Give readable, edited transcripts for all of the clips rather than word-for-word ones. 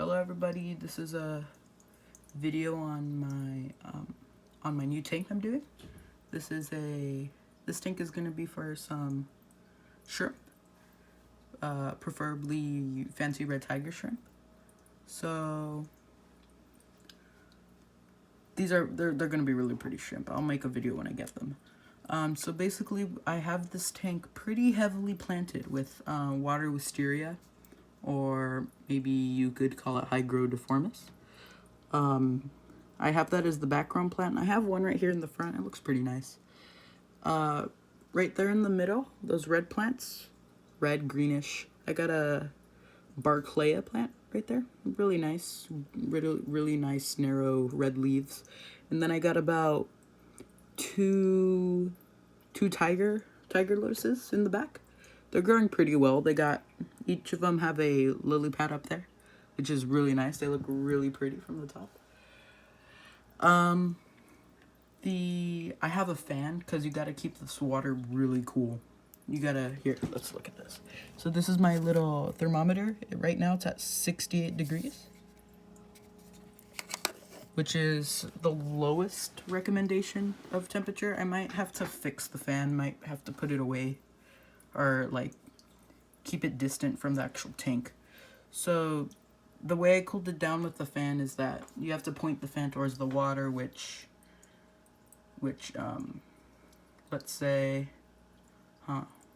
Hello everybody, this is a video on my new tank I'm doing. This tank is gonna be for some shrimp, preferably fancy red tiger shrimp. So they're gonna be really pretty shrimp. I'll make a video when I get them. So basically I have this tank pretty heavily planted with water wisteria, or maybe you could call it hygrodeformis. I have that as the background plant. I have one right here in the front. It looks pretty nice. Right there in the middle, those red plants, red, greenish. I got a Barclaya plant right there. Really nice, really nice, narrow red leaves. And then I got about two tiger lotuses in the back. They're growing pretty well. Each of them have a lily pad up there, which is really nice. They look really pretty from the top. I have a fan because you gotta keep this water really cool. Here, let's look at this. So this is my little thermometer. Right now it's at 68 degrees, which is the lowest recommendation of temperature. I might have to fix the fan, might have to put it away, or like keep it distant from the actual tank. So the way I cooled it down with the fan is that you have to point the fan towards the water, which let's say,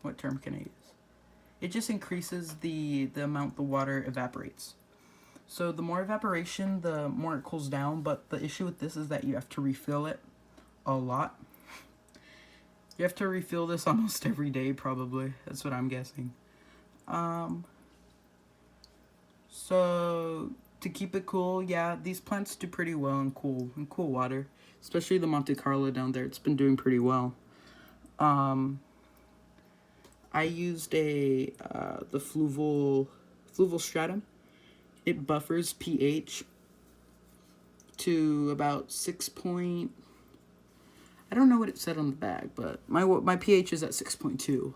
what term can I use? It just increases the amount the water evaporates. So the more evaporation, the more it cools down, but the issue with this is that you have to refill it a lot. You have to refill this almost every day, probably. That's what I'm guessing. So to keep it cool, yeah, these plants do pretty well in cool water, especially the Monte Carlo down there. It's been doing pretty well. I used the fluval stratum. It buffers pH to about 6 point. I don't know what it said on the bag, but my pH is at 6.2.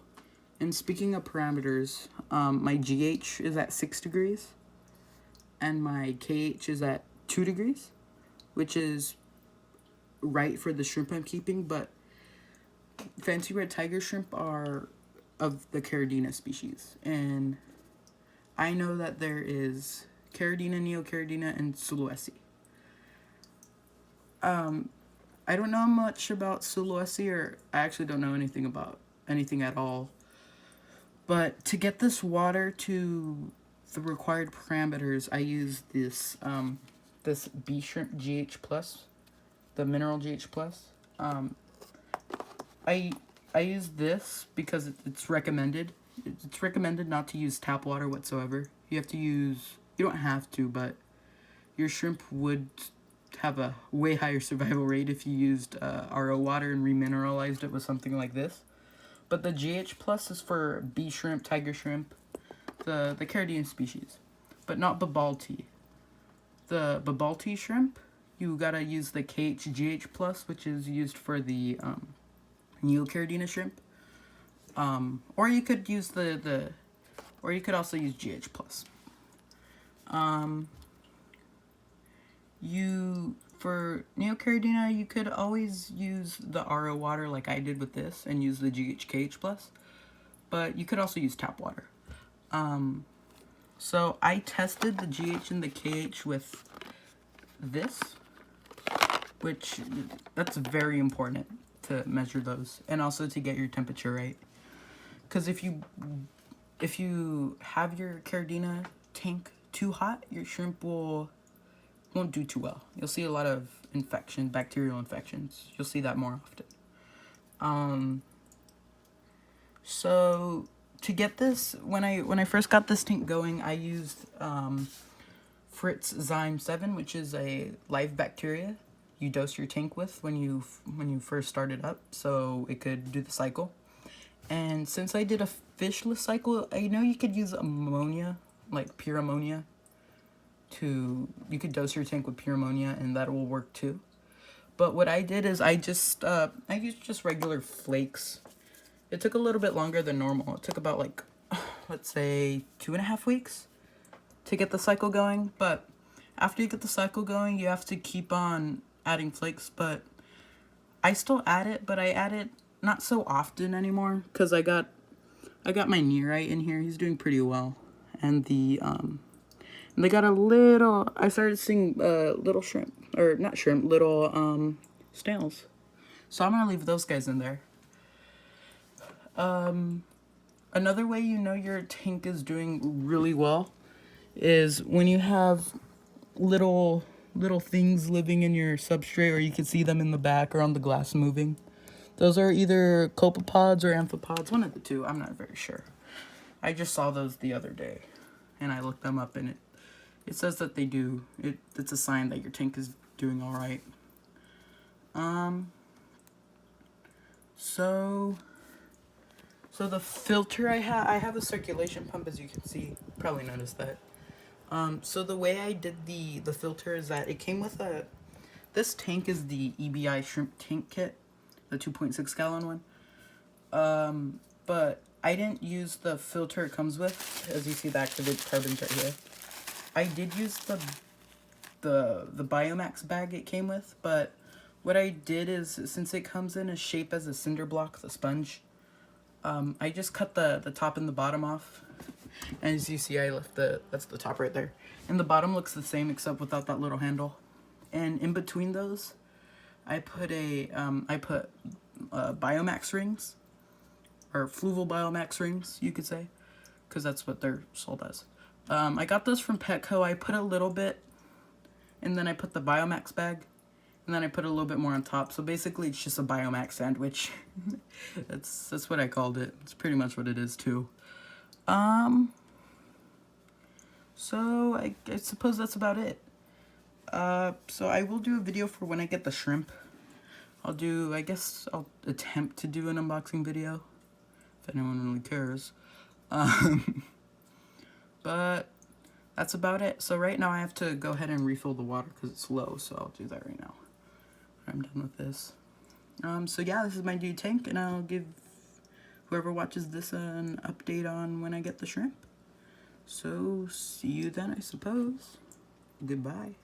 And speaking of parameters, my GH is at 6 degrees, and my KH is at 2 degrees, which is right for the shrimp I'm keeping. But fancy red tiger shrimp are of the Caridina species, and I know that there is Caridina, Neocaridina, and Sulawesi. I don't know much about Sulawesi, or I actually don't know anything about anything at all. But to get this water to the required parameters, I use this B Shrimp GH Plus, the mineral GH Plus. I use this because it's recommended. It's recommended not to use tap water whatsoever. You don't have to, but your shrimp would have a way higher survival rate if you used RO water and remineralized it with something like this. But the GH Plus is for B shrimp, tiger shrimp, the Caridina species, but not Babalti. The Babalti shrimp, you gotta use the KH-GH Plus, which is used for the Neocaridina shrimp. Or you could use or you could also use GH Plus. For Neocaridina, you could always use the RO water like I did with this and use the GH-KH Plus, but you could also use tap water. So I tested the GH and the KH with this, which that's very important to measure those, and also to get your temperature right. Because if you have your Caridina tank too hot, your shrimp won't do too well. You'll see a lot of bacterial infections. You'll see that more often. So to get this, when I first got this tank going, I used Fritz Zyme 7, which is a live bacteria you dose your tank with when you first start it up, so it could do the cycle. And since I did a fishless cycle, I know you could use ammonia, like pure ammonia. You could dose your tank with pure ammonia, and that will work too. But what I did is I used just regular flakes. It took a little bit longer than normal. It took about, like, let's say 2.5 weeks to get the cycle going. But after you get the cycle going, you have to keep on adding flakes. But I still add it, but I add it not so often anymore because I got my nearite in here. He's doing pretty well, and they got a little. I started seeing little shrimp, or not shrimp, little snails. So I'm gonna leave those guys in there. Another way you know your tank is doing really well is when you have little things living in your substrate, or you can see them in the back or on the glass moving. Those are either copepods or amphipods, one of the two. I'm not very sure. I just saw those the other day, and I looked them up, and it says that they do. It's a sign that your tank is doing all right. So the filter I have a circulation pump, as you can see. Probably noticed that. So the way I did the filter is that it came with this tank is the EBI shrimp tank kit, the 2.6 gallon one. But I didn't use the filter it comes with, as you see the activated carbons right here. I did use the Biomax bag it came with, but what I did is, since it comes in a shape as a cinder block, the sponge, I just cut the top and the bottom off. And as you see, I left that's the top right there. And the bottom looks the same except without that little handle. And in between those, I put Biomax rings, or Fluval Biomax rings, you could say, because that's what they're sold as. I got those from Petco. I put a little bit, and then I put the Biomax bag, and then I put a little bit more on top. So basically, it's just a Biomax sandwich. That's what I called it. It's pretty much what it is too. So I suppose that's about it. So I will do a video for when I get the shrimp. I guess I'll attempt to do an unboxing video, if anyone really cares. But that's about it. So right now I have to go ahead and refill the water because it's low, so I'll do that right now. I'm done with this. So yeah, this is my new tank, and I'll give whoever watches this an update on when I get the shrimp. So see you then, I suppose. Goodbye.